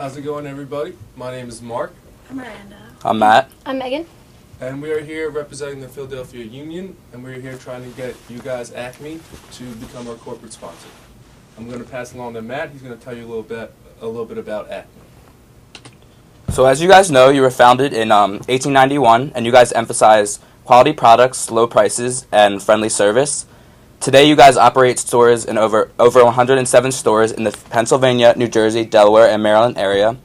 How's it going, everybody? My name is Mark. I'm Miranda. I'm Matt. I'm Megan. And we are here representing the Philadelphia Union, and we're here trying to get you guys, Acme, to become our corporate sponsor. I'm going to pass along to Matt. He's going to tell you a little bit about Acme. So as you guys know, you were founded in 1891, and you guys emphasize quality products, low prices, and friendly service. Today, you guys operate stores in over 107 stores in the Pennsylvania, New Jersey, Delaware, and Maryland area,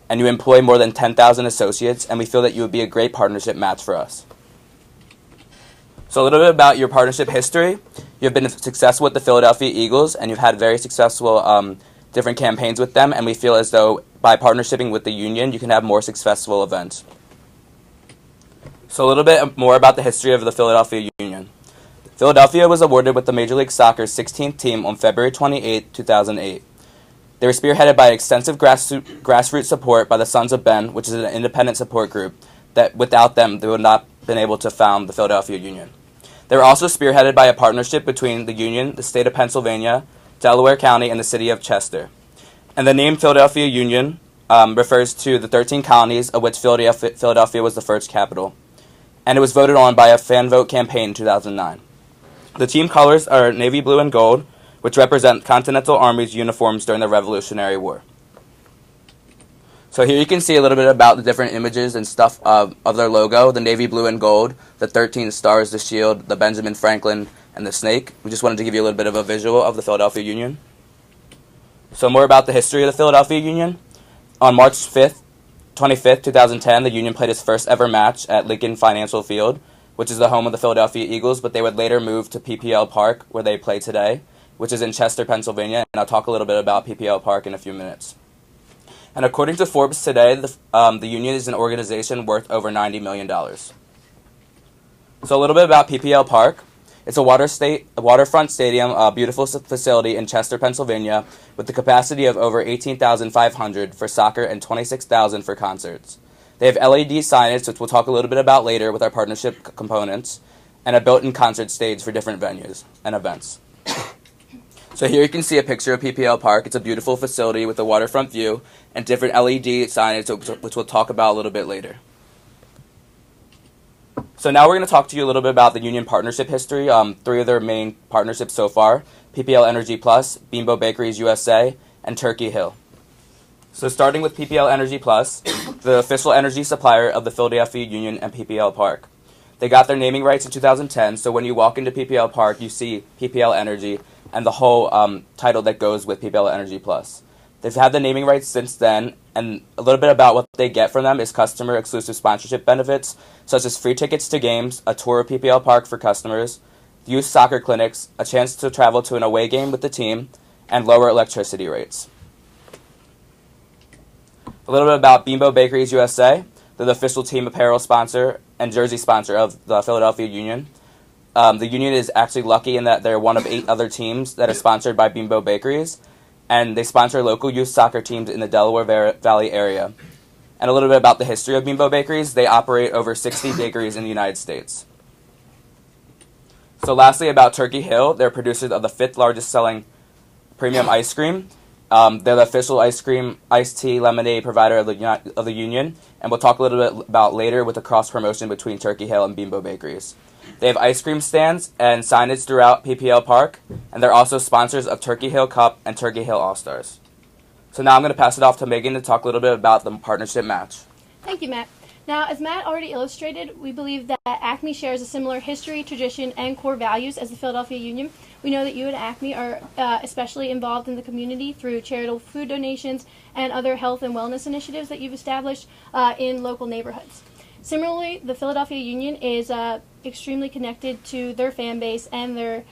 and you employ more than 10,000 associates, and we feel that you would be a great partnership match for us. So a little bit about your partnership history. You've been successful with the Philadelphia Eagles, and you've had very successful different campaigns with them, and we feel as though by partnershiping with the Union, you can have more successful events. So a little bit more about the history of the Philadelphia Union. Philadelphia was awarded with the Major League Soccer's 16th team on February 28, 2008. They were spearheaded by extensive grassroots support by the Sons of Ben, which is an independent support group that without them, they would not have been able to found the Philadelphia Union. They were also spearheaded by a partnership between the Union, the state of Pennsylvania, Delaware County, and the city of Chester. And the name Philadelphia Union refers to the 13 colonies of which Philadelphia was the first capital. And it was voted on by a fan vote campaign in 2009. The team colors are navy blue and gold, which represent Continental Army's uniforms during the Revolutionary War. So here you can see a little bit about the different images and stuff of their logo, the navy blue and gold, the 13 stars, the shield, the Benjamin Franklin, and the snake. We just wanted to give you a little bit of a visual of the Philadelphia Union. So more about the history of the Philadelphia Union. On March 25th, 2010, the Union played its first ever match at Lincoln Financial Field, which is the home of the Philadelphia Eagles, but they would later move to PPL Park, where they play today, which is in Chester, Pennsylvania, and I'll talk a little bit about PPL Park in a few minutes. And according to Forbes today, the Union is an organization worth over $90 million. So a little bit about PPL Park. It's a waterfront stadium, a beautiful facility in Chester, Pennsylvania, with the capacity of over 18,500 for soccer and 26,000 for concerts. They have LED signage, which we'll talk a little bit about later with our partnership components, and a built-in concert stage for different venues and events. So here you can see a picture of PPL Park. It's a beautiful facility with a waterfront view and different LED signage, which we'll talk about a little bit later. So now we're going to talk to you a little bit about the Union partnership history, three of their main partnerships so far, PPL Energy Plus, Bimbo Bakeries USA, and Turkey Hill. So starting with PPL Energy Plus, the official energy supplier of the Philadelphia Union and PPL Park. They got their naming rights in 2010, so when you walk into PPL Park, you see PPL Energy and the whole title that goes with PPL Energy Plus. They've had the naming rights since then, and a little bit about what they get from them is customer-exclusive sponsorship benefits, such as free tickets to games, a tour of PPL Park for customers, youth soccer clinics, a chance to travel to an away game with the team, and lower electricity rates. A little bit about Bimbo Bakeries USA. They're the official team apparel sponsor and jersey sponsor of the Philadelphia Union. The Union is actually lucky in that they're one of 8 other teams that are sponsored by Bimbo Bakeries, and they sponsor local youth soccer teams in the Delaware Valley area. And a little bit about the history of Bimbo Bakeries. They operate over 60 bakeries in the United States. So lastly, about Turkey Hill. They're producers of the 5th largest selling premium ice cream. They're the official ice cream, iced tea, lemonade provider of the Union, and we'll talk a little bit about later with the cross-promotion between Turkey Hill and Bimbo Bakeries. They have ice cream stands and signage throughout PPL Park, and they're also sponsors of Turkey Hill Cup and Turkey Hill All-Stars. So now I'm going to pass it off to Megan to talk a little bit about the partnership match. Thank you, Matt. Now, as Matt already illustrated, we believe that Acme shares a similar history, tradition, and core values as the Philadelphia Union. We know that you and Acme are especially involved in the community through charitable food donations and other health and wellness initiatives that you've established in local neighborhoods. Similarly, the Philadelphia Union is extremely connected to their fan base and their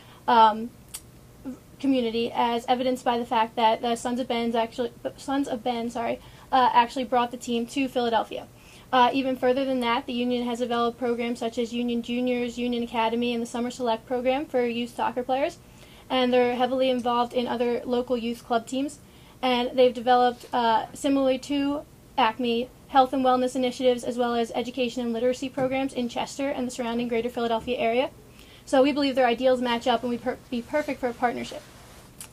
community, as evidenced by the fact that the Sons of Ben actually brought the team to Philadelphia. Even further than that, the Union has developed programs such as Union Juniors, Union Academy, and the Summer Select program for youth soccer players. And they're heavily involved in other local youth club teams. And they've developed, similarly to Acme, health and wellness initiatives as well as education and literacy programs in Chester and the surrounding greater Philadelphia area. So we believe their ideals match up and would be perfect for a partnership.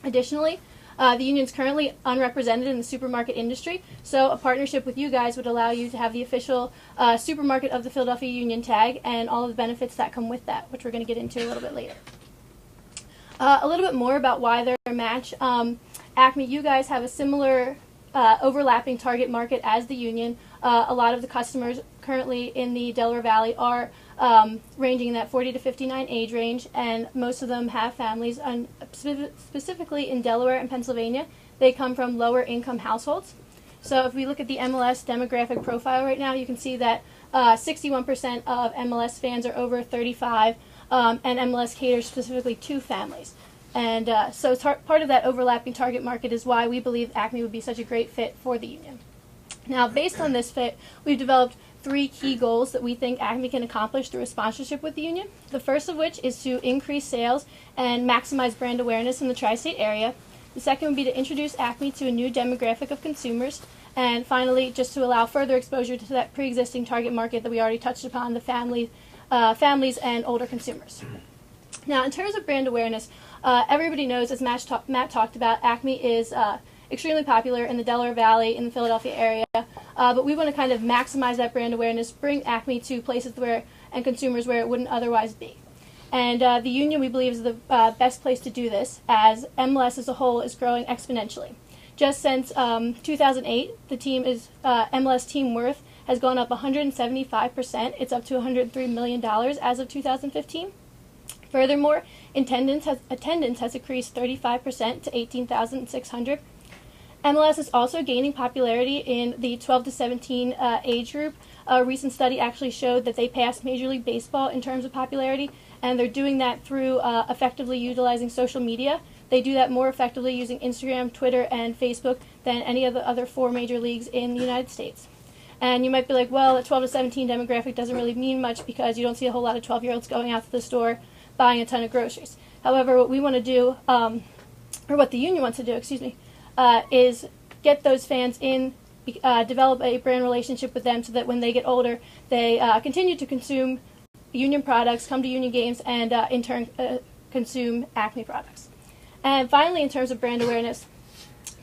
Additionally, The union's currently unrepresented in the supermarket industry, so a partnership with you guys would allow you to have the official supermarket of the Philadelphia Union tag and all of the benefits that come with that, which we're going to get into a little bit later. A little bit more about why they're a match. Acme, you guys have a similar overlapping target market as the Union. A lot of the customers currently in the Delaware Valley are ranging in that 40 to 59 age range, and most of them have families. And specifically in Delaware and Pennsylvania, they come from lower income households. So if we look at the MLS demographic profile right now, you can see that 61% of MLS fans are over 35, and MLS caters specifically to families. And so part of that overlapping target market is why we believe Acme would be such a great fit for the Union. Now, based on this fit, we've developed 3 key goals that we think Acme can accomplish through a sponsorship with the Union. The first of which is to increase sales and maximize brand awareness in the tri-state area. The second would be to introduce Acme to a new demographic of consumers. And finally, just to allow further exposure to that pre-existing target market that we already touched upon, the families and older consumers. Now, in terms of brand awareness, everybody knows, as Matt talked about, Acme is extremely popular in the Delaware Valley, in the Philadelphia area, but we want to kind of maximize that brand awareness, bring Acme to places and consumers where it wouldn't otherwise be. And the Union, we believe, is the best place to do this, as MLS as a whole is growing exponentially. Just since 2008, the MLS team worth has gone up 175%. It's up to $103 million as of 2015. Furthermore, attendance has increased 35% to 18,600. MLS is also gaining popularity in the 12 to 17 age group. A recent study actually showed that they passed Major League Baseball in terms of popularity, and they're doing that through effectively utilizing social media. They do that more effectively using Instagram, Twitter, and Facebook than any of the other 4 major leagues in the United States. And you might be like, well, the 12 to 17 demographic doesn't really mean much because you don't see a whole lot of 12-year-olds going out to the store buying a ton of groceries. However, what we want to do, or what the Union wants to do, is get those fans in, develop a brand relationship with them so that when they get older, they continue to consume Union products, come to Union games, and in turn consume Acme products. And finally, in terms of brand awareness,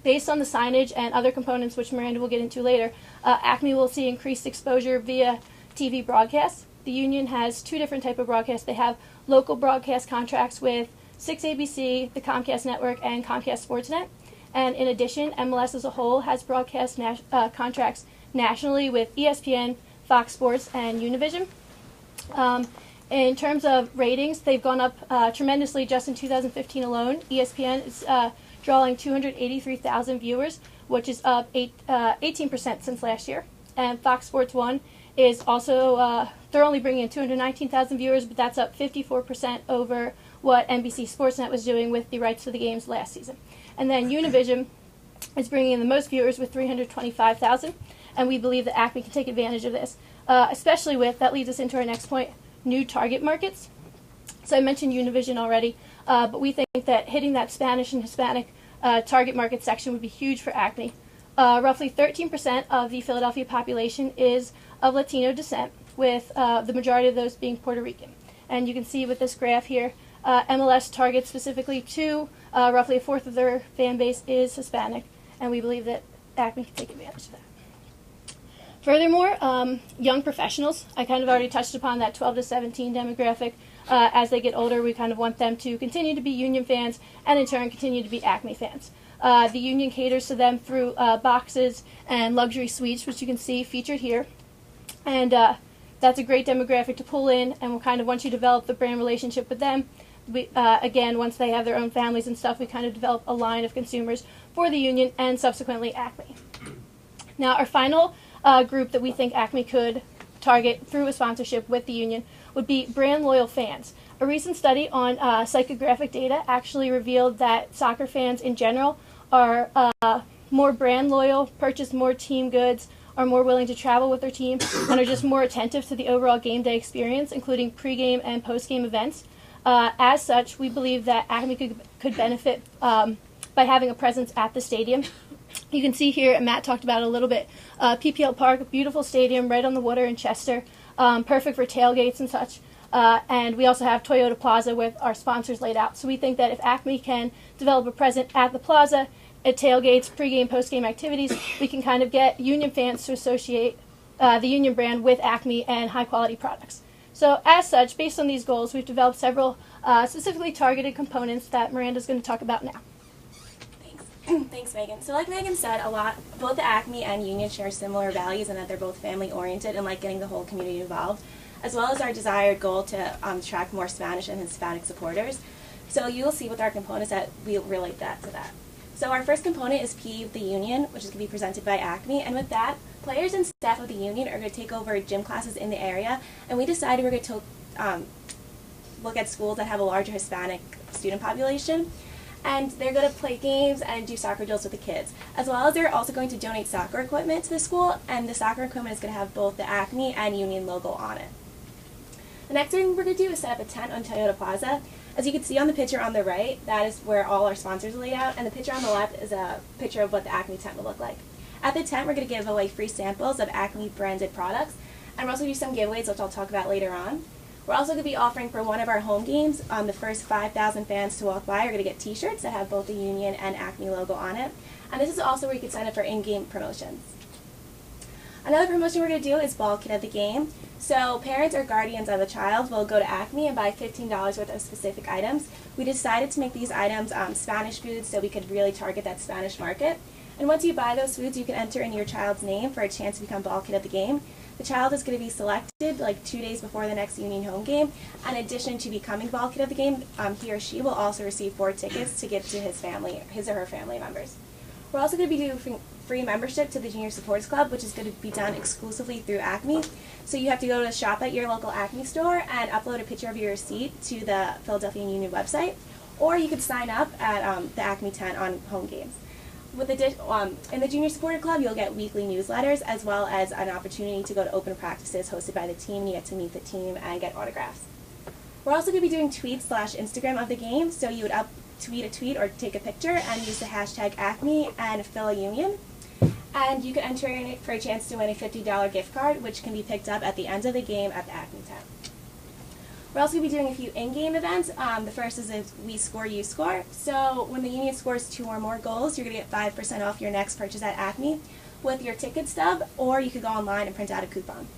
based on the signage and other components, which Miranda will get into later, Acme will see increased exposure via TV broadcasts. The Union has 2 different types of broadcasts. They have local broadcast contracts with 6ABC, the Comcast Network, and Comcast Sportsnet. And in addition, MLS as a whole has broadcast contracts nationally with ESPN, Fox Sports, and Univision. In terms of ratings, they've gone up tremendously just in 2015 alone. ESPN is drawing 283,000 viewers, which is up 18% since last year. And Fox Sports 1 is also, they're only bringing in 219,000 viewers, but that's up 54% over what NBC Sportsnet was doing with the rights to the games last season. And then Univision is bringing in the most viewers with 325,000, and we believe that Acme can take advantage of this, especially with, that leads us into our next point, new target markets. So I mentioned Univision already, but we think that hitting that Spanish and Hispanic target market section would be huge for Acme. Roughly 13% of the Philadelphia population is of Latino descent, with the majority of those being Puerto Rican. And you can see with this graph here, MLS targets specifically to roughly 1/4 of their fan base is Hispanic, and we believe that Acme can take advantage of that. Furthermore, young professionals, I kind of already touched upon that 12 to 17 demographic. As they get older, we kind of want them to continue to be Union fans and in turn continue to be Acme fans. The Union caters to them through boxes and luxury suites, which you can see featured here. And that's a great demographic to pull in, and once you develop the brand relationship with them, again, once they have their own families and stuff, we kind of develop a line of consumers for the Union and subsequently Acme. Now, our final group that we think Acme could target through a sponsorship with the Union would be brand loyal fans. A recent study on psychographic data actually revealed that soccer fans in general are more brand loyal, purchase more team goods, are more willing to travel with their team, and are just more attentive to the overall game day experience, including pregame and postgame events. As such, we believe that Acme could benefit by having a presence at the stadium. You can see here, and Matt talked about it a little bit, PPL Park, a beautiful stadium right on the water in Chester, perfect for tailgates and such. And we also have Toyota Plaza with our sponsors laid out. So we think that if Acme can develop a presence at the plaza, at tailgates, pregame, postgame activities, we can kind of get Union fans to associate the Union brand with Acme and high-quality products. So as such, based on these goals, we've developed several specifically targeted components that Miranda's going to talk about now. Thanks, Megan. So like Megan said, both the Acme and Union share similar values in that they're both family-oriented and like getting the whole community involved, as well as our desired goal to attract more Spanish and Hispanic supporters. So you will see with our components that we relate that to that. So our first component is PE of the Union, which is going to be presented by Acme, and with that, players and staff of the Union are going to take over gym classes in the area, and we decided we're going to look at schools that have a larger Hispanic student population, and they're going to play games and do soccer drills with the kids, as well as they're also going to donate soccer equipment to the school, and the soccer equipment is going to have both the Acme and Union logo on it. The next thing we're going to do is set up a tent on Toyota Plaza. As you can see on the picture on the right, that is where all our sponsors are laid out, and the picture on the left is a picture of what the Acme tent will look like. At the tent, we're going to give away free samples of Acme branded products, and we're also going to do some giveaways, which I'll talk about later on. We're also going to be offering for one of our home games, the first 5,000 fans to walk by are going to get t-shirts that have both the Union and Acme logo on it, and this is also where you can sign up for in-game promotions. Another promotion we're going to do is Ball Kit of the Game. So parents or guardians of a child will go to Acme and buy $15 worth of specific items. We decided to make these items Spanish foods so we could really target that Spanish market. And once you buy those foods, you can enter in your child's name for a chance to become Ball Kit of the Game. The child is going to be selected like 2 days before the next Union home game. In addition to becoming Ball Kit of the Game, he or she will also receive 4 tickets to give to his or her family members. We're also going to be doing free membership to the Junior Supporters Club, which is going to be done exclusively through Acme. So you have to go to shop at your local Acme store and upload a picture of your receipt to the Philadelphia Union website, or you could sign up at the Acme tent on home games. In the Junior Supporter Club, you'll get weekly newsletters as well as an opportunity to go to open practices hosted by the team. You get to meet the team and get autographs. We're also going to be doing tweets/Instagram of the game, so you would tweet a tweet or take a picture and use the hashtag Acme and PhilaUnion. And you can enter in it for a chance to win a $50 gift card, which can be picked up at the end of the game at the Acme tent. We're also going to be doing a few in-game events. The first is a We Score, You Score. So when the Union scores 2 or more goals, you're going to get 5% off your next purchase at Acme with your ticket stub, or you could go online and print out a coupon.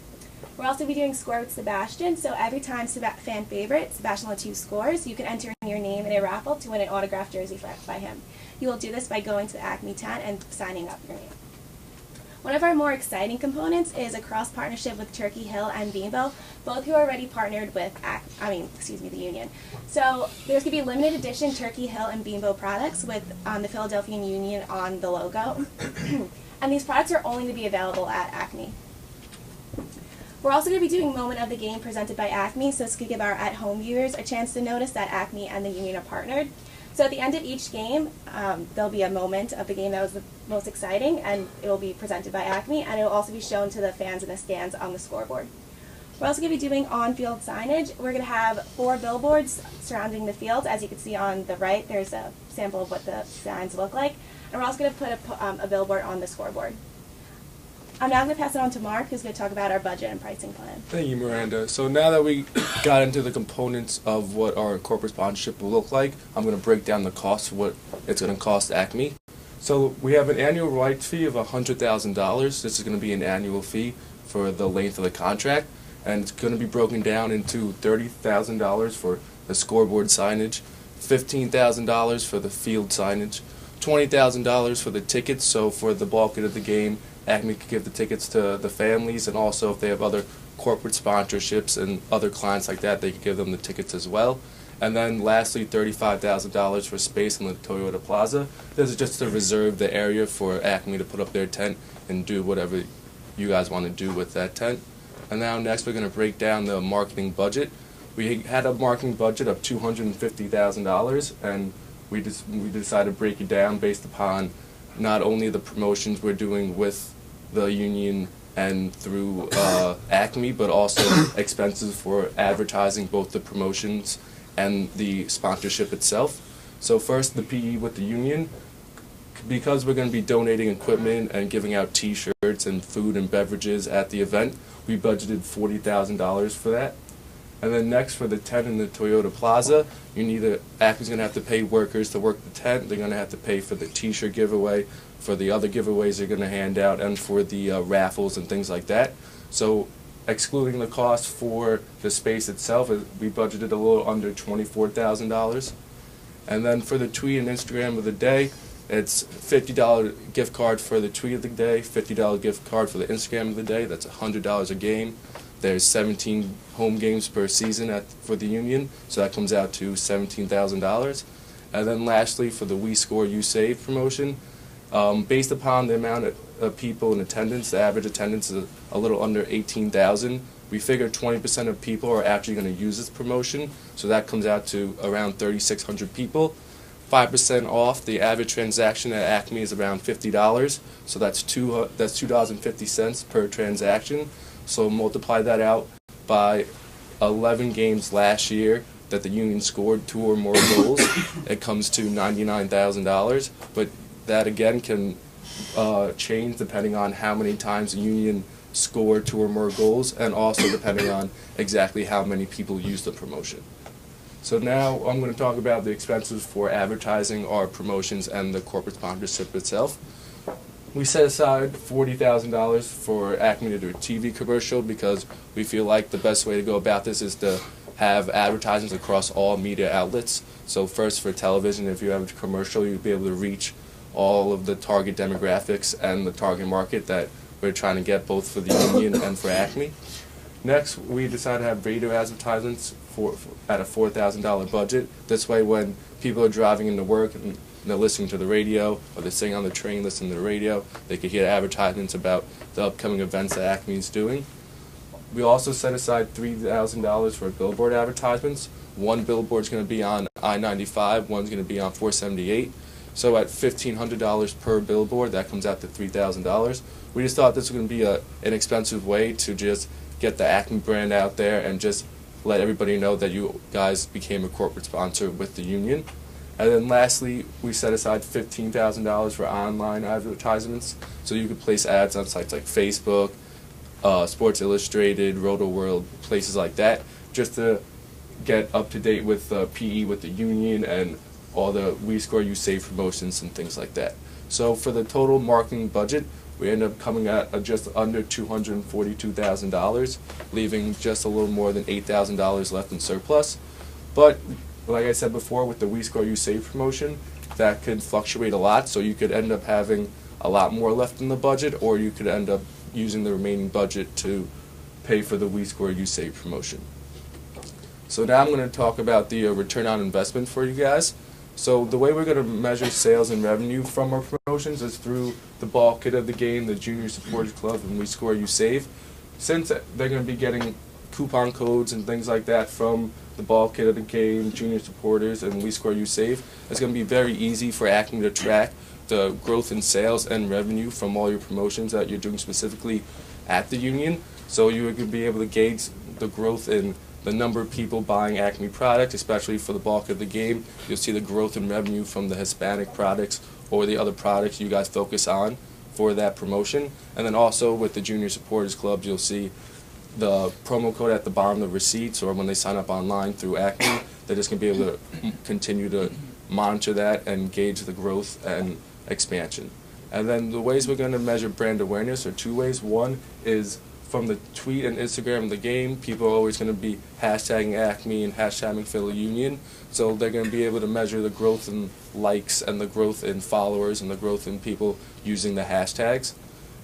We're also going to be doing Score with Sebastian. So every time fan favorite Sebastian Latou scores, you can enter in your name in a raffle to win an autographed jersey by him. You will do this by going to the Acme tent and signing up your name. One of our more exciting components is a cross-partnership with Turkey Hill and Bimbo, both who are already partnered with the Union. So there's going to be limited edition Turkey Hill and Bimbo products with the Philadelphia Union on the logo. And these products are only going to be available at Acme. We're also going to be doing Moment of the Game presented by Acme, so this could give our at-home viewers a chance to notice that Acme and the Union are partnered. So at the end of each game, there'll be a moment of the game that was the most exciting, and it will be presented by Acme, and it will also be shown to the fans in the stands on the scoreboard. We're also going to be doing on-field signage. We're going to have 4 billboards surrounding the field. As you can see on the right, there's a sample of what the signs look like. And we're also going to put a billboard on the scoreboard. I'm now going to pass it on to Mark, who's going to talk about our budget and pricing plan. Thank you, Miranda. So now that we got into the components of what our corporate sponsorship will look like, I'm going to break down the cost of what it's going to cost Acme. So we have an annual rights fee of $100,000. This is going to be an annual fee for the length of the contract, and it's going to be broken down into $30,000 for the scoreboard signage, $15,000 for the field signage, $20,000 for the tickets. So for the bulk of the game, Acme could give the tickets to the families, and also if they have other corporate sponsorships and other clients like that, they could give them the tickets as well. And then lastly, $35,000 for space in the Toyota Plaza. This is just to reserve the area for Acme to put up their tent and do whatever you guys want to do with that tent. And now next we're going to break down the marketing budget. We had a marketing budget of $250,000, and we decided to break it down based upon not only the promotions we're doing with the Union and through Acme, but also expenses for advertising both the promotions and the sponsorship itself. So first, the PE with the Union. Because we're going to be donating equipment and giving out t-shirts and food and beverages at the event, we budgeted $40,000 for that. And then next for the tent in the Toyota Plaza, Acme's going to have to pay workers to work the tent. They're going to have to pay for the t-shirt giveaway, for the other giveaways they're going to hand out, and for the raffles and things like that. So excluding the cost for the space itself, we budgeted a little under $24,000. And then for the tweet and Instagram of the day, it's $50 gift card for the tweet of the day, $50 gift card for the Instagram of the day. That's $100 a game. There's 17 home games per season for the Union, so that comes out to $17,000. And then lastly, for the We Score, You Save promotion, based upon the amount of people in attendance, the average attendance is a little under 18,000. We figure 20% of people are actually going to use this promotion, so that comes out to around 3,600 people. 5% off. The average transaction at Acme is around $50, so that's $2.50 per transaction. So multiply that out by 11 games last year that the Union scored 2 or more goals. It comes to $99,000, but that again can change depending on how many times the Union scored 2 or more goals, and also depending on exactly how many people use the promotion. So now I'm going to talk about the expenses for advertising our promotions and the corporate sponsorship itself. We set aside $40,000 for Acme to do a TV commercial because we feel like the best way to go about this is to have advertisements across all media outlets. So first for television, if you have a commercial, you'd be able to reach all of the target demographics and the target market that we're trying to get both for the Union and for Acme. Next, we decided to have radio advertisements at a $4,000 budget. This way when people are driving into work and they're listening to the radio, or they're sitting on the train listening to the radio, they could hear advertisements about the upcoming events that Acme is doing. We also set aside $3,000 for billboard advertisements. One billboard is going to be on I-95, one's going to be on 478. So at $1,500 per billboard, that comes out to $3,000. We just thought this was going to be an inexpensive way to just get the Acme brand out there and just let everybody know that you guys became a corporate sponsor with the Union. And then lastly, we set aside $15,000 for online advertisements, so you could place ads on sites like Facebook, Sports Illustrated, Roto World, places like that, just to get up to date with PE with the Union and all the We Score, You Save promotions and things like that. So for the total marketing budget, we end up coming at just under $242,000, leaving just a little more than $8,000 left in surplus. But like I said before, with the We Score, You Save promotion, that could fluctuate a lot, so you could end up having a lot more left in the budget, or you could end up using the remaining budget to pay for the We Score, You Save promotion. So now I'm going to talk about the return on investment for you guys. So the way we're going to measure sales and revenue from our promotions is through the ball kit of the game, the Junior Supporters Club, and We Score, You Save. Since they're going to be getting coupon codes and things like that from the ball kit of the game, Junior Supporters, and We Score, You Save, it's going to be very easy for Acme to track the growth in sales and revenue from all your promotions that you're doing specifically at the Union. So you would be able to gauge the growth in the number of people buying Acme products, especially for the bulk of the game. You'll see the growth in revenue from the Hispanic products or the other products you guys focus on for that promotion. And then also with the Junior Supporters Club, you'll see the promo code at the bottom of the receipts, or when they sign up online through Acme, they're just going to be able to continue to monitor that and gauge the growth and expansion. And then the ways we're going to measure brand awareness are 2 ways. One is from the tweet and Instagram of the game. People are always going to be hashtagging Acme and hashtagging Philly Union, so they're going to be able to measure the growth in likes and the growth in followers and the growth in people using the hashtags.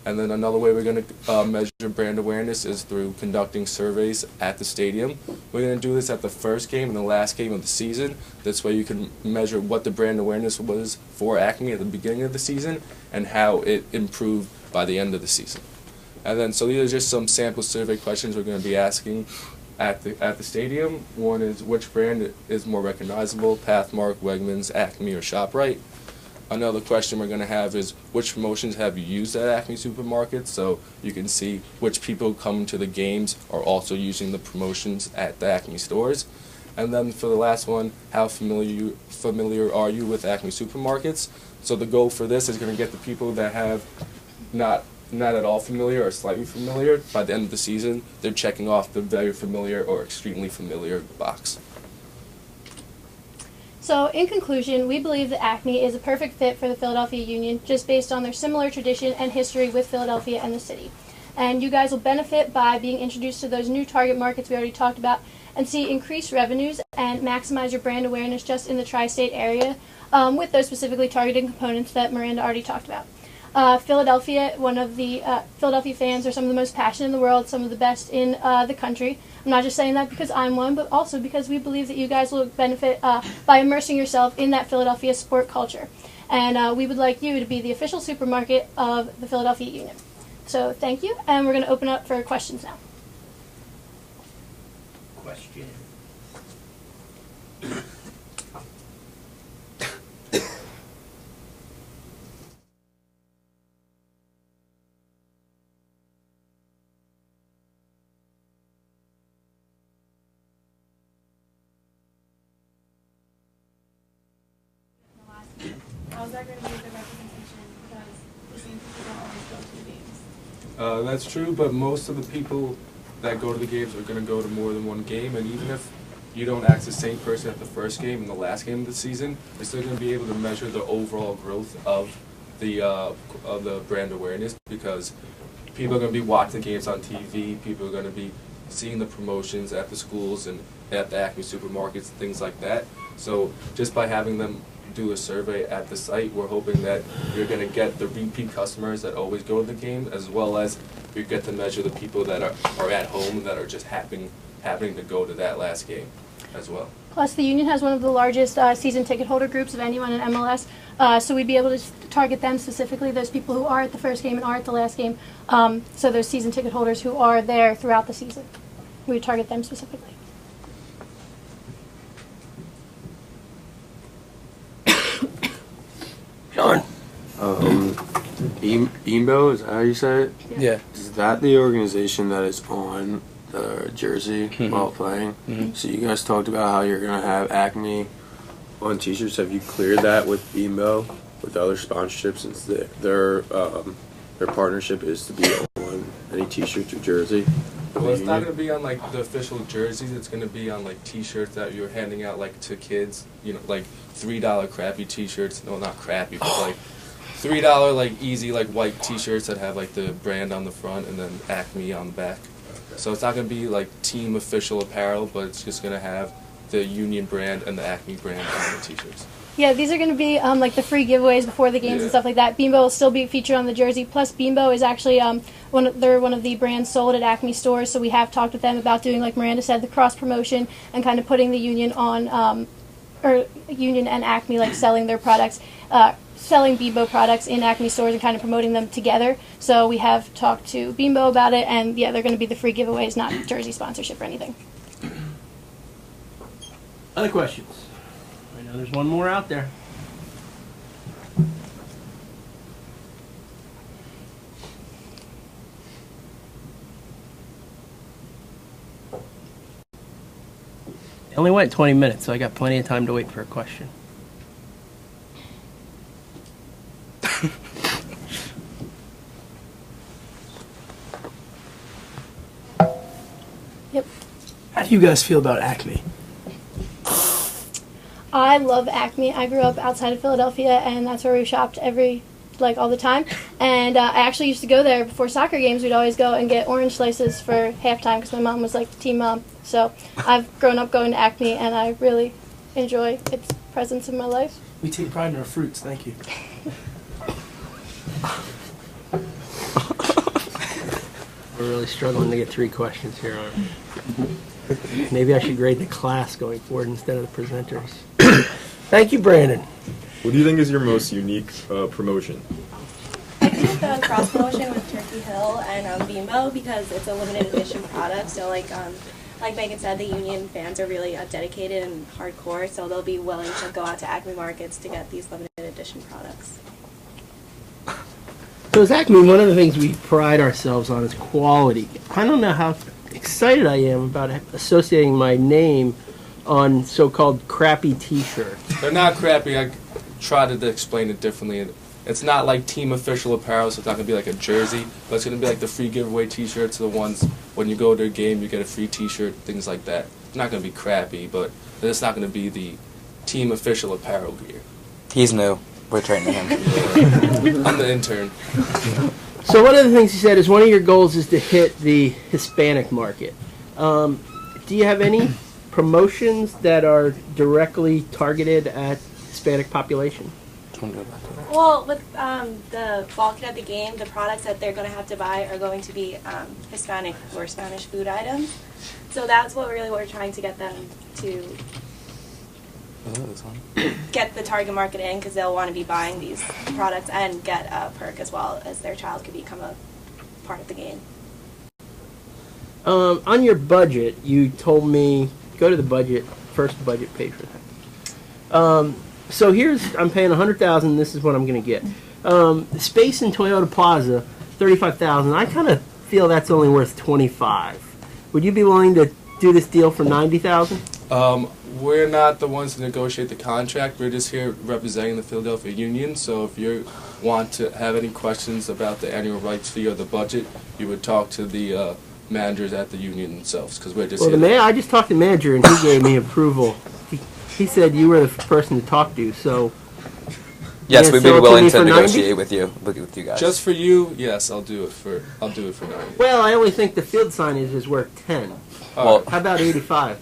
And then another way we're going to measure brand awareness is through conducting surveys at the stadium. We're going to do this at the first game and the last game of the season. This way you can measure what the brand awareness was for Acme at the beginning of the season and how it improved by the end of the season. And then, so these are just some sample survey questions we're going to be asking at the stadium. One is, which brand is more recognizable, Pathmark, Wegmans, Acme, or ShopRite? Another question we're going to have is, which promotions have you used at Acme supermarkets? So you can see which people come to the games are also using the promotions at the Acme stores. And then for the last one, how familiar are you with Acme supermarkets? So the goal for this is going to get the people that have not not at all familiar or slightly familiar, by the end of the season, they're checking off the very familiar or extremely familiar box. So, in conclusion, we believe that Acme is a perfect fit for the Philadelphia Union just based on their similar tradition and history with Philadelphia and the city. And you guys will benefit by being introduced to those new target markets we already talked about and see increased revenues and maximize your brand awareness just in the tri-state area with those specifically targeted components that Miranda already talked about. Philadelphia fans are some of the most passionate in the world, some of the best in the country. I'm not just saying that because I'm one, but also because we believe that you guys will benefit by immersing yourself in that Philadelphia sport culture. And we would like you to be the official supermarket of the Philadelphia Union. So thank you, and we're going to open up for questions now. Question. How's that going to be the representation? Because the same people don't always go to the games. That's true, but most of the people that go to the games are going to go to more than one game, and even if you don't act the same person at the first game and the last game of the season, you're still going to be able to measure the overall growth of the brand awareness, because people are going to be watching the games on TV, people are going to be seeing the promotions at the schools and at the Acme supermarkets, things like that. So just by having them do a survey at the site, we're hoping that you're going to get the repeat customers that always go to the game, as well as you get to measure the people that are at home that are just happening to go to that last game as well. Plus, the Union has one of the largest season ticket holder groups of anyone in MLS, so we'd be able to target them specifically, those people who are at the first game and are at the last game, so those season ticket holders who are there throughout the season. We would target them specifically. Sean. Beambo, is that how you say it? Yeah. Is that the organization that is on the jersey while playing? So you guys talked about how you're going to have Acme on t-shirts. Have you cleared that with Beambo, with other sponsorships, since their partnership is to be on any t-shirts or jersey? Well, it's not going to be on like the official jerseys. It's going to be on like T-shirts that you're handing out like to kids. You know, like $3 crappy T-shirts. No, not crappy, but like $3 like easy like white T-shirts that have like the brand on the front and then Acme on the back. So it's not going to be like team official apparel, but it's just going to have the Union brand and the Acme brand on the T-shirts. Yeah, these are going to be like the free giveaways before the games and stuff like that. Beambo will still be featured on the jersey. Plus, Beambo is actually they're one of the brands sold at Acme stores. So we have talked with them about doing, like Miranda said, the cross promotion and kind of putting the Union on, or Union and Acme, like selling their products, selling Beambo products in Acme stores and kind of promoting them together. So we have talked to Beambo about it, and yeah, they're going to be the free giveaways, not jersey sponsorship or anything. Other questions? I know there's one more out there. It only went 20 minutes, so I got plenty of time to wait for a question. Yep. How do you guys feel about Acme? I love Acme. I grew up outside of Philadelphia, and that's where we shopped all the time. And I actually used to go there before soccer games. We'd always go and get orange slices for halftime because my mom was like the team mom. So I've grown up going to Acme, and I really enjoy its presence in my life. We take pride in our fruits, thank you. We're really struggling to get 3 questions here, aren't we? Maybe I should grade the class going forward instead of the presenters. Thank you, Brandon. What do you think is your most unique promotion? I think the cross promotion with Turkey Hill and Beambo, because it's a limited edition product. So like Megan said, the Union fans are really dedicated and hardcore, so they'll be willing to go out to Acme markets to get these limited edition products. So as Acme, one of the things we pride ourselves on is quality. I don't know how excited I am about associating my name on so-called crappy T-shirts. They're not crappy. I tried to explain it differently It's not like team official apparel, so it's not going to be like a jersey, but it's going to be like the free giveaway t-shirts, the ones when you go to a game you get a free t-shirt, things like that. It's not going to be crappy, but it's not going to be the team official apparel gear. He's new. We're training him. I'm the intern. So one of the things you said is one of your goals is to hit the Hispanic market. Do you have any promotions that are directly targeted at Hispanic population? Well, with the ball kit at the game, the products that they're going to have to buy are going to be Hispanic or Spanish food items. So that's what we're trying to get them to get the target market in, because they'll want to be buying these products and get a perk as well, as their child could become a part of the game. On your budget, you told me, go to the budget, first budget page for that. So I'm paying $100,000, this is what I'm going to get. Space in Toyota Plaza, $35,000. I kind of feel that's only worth $25,000. Would you be willing to do this deal for $90,000? We're not the ones to negotiate the contract. We're just here representing the Philadelphia Union. So if you want to have any questions about the annual rights fee or the budget, you would talk to the managers at the union themselves, because we're just here. I just talked to the manager and he gave me approval. He said you were the person to talk to, so... Yes, we'd be willing to for negotiate with you guys. Just for you, yes, I'll do it for 90. Well, I only think the field signage is worth 10. Well, How about 85?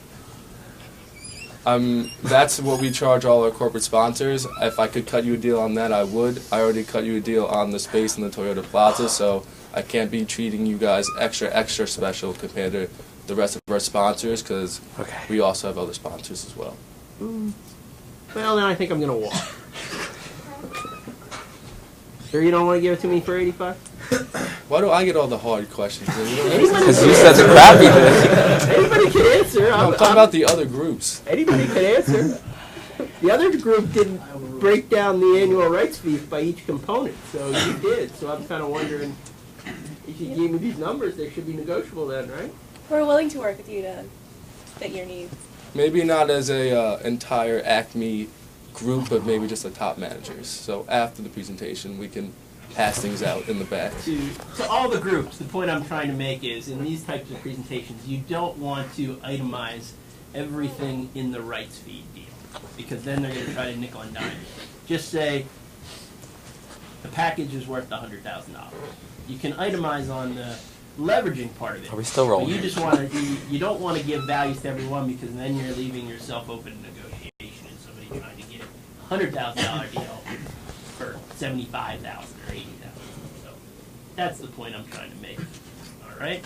That's what we charge all our corporate sponsors. If I could cut you a deal on that, I would. I already cut you a deal on the space in the Toyota Plaza, so I can't be treating you guys extra special compared to the rest of our sponsors, because we also have other sponsors as well. Well, then I think I'm going to walk. Sure you don't want to give it to me for 85? Why do I get all the hard questions? because you said the crappy thing. Anybody can answer. No, I'm talking about the other groups. Anybody can answer. The other group didn't break down the annual rights fee by each component, so you did. So I'm kind of wondering, if you gave me these numbers, they should be negotiable then, right? We're willing to work with you to fit your needs. Maybe not as a entire Acme group, but maybe just the top managers. So after the presentation, we can pass things out in the back. To all the groups, the point I'm trying to make is, in these types of presentations, you don't want to itemize everything in the rights fee deal, because then they're going to try to nickel and dime you. Just say, the package is worth $100,000. You can itemize on the leveraging part of it. Are we still rolling? But you just want to, you don't want to give values to everyone, because then you're leaving yourself open to negotiation and somebody trying to get a $100,000 deal for $75,000 or $80,000. So that's the point I'm trying to make. All right.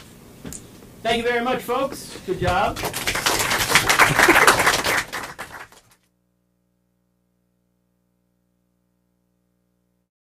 Thank you very much, folks. Good job.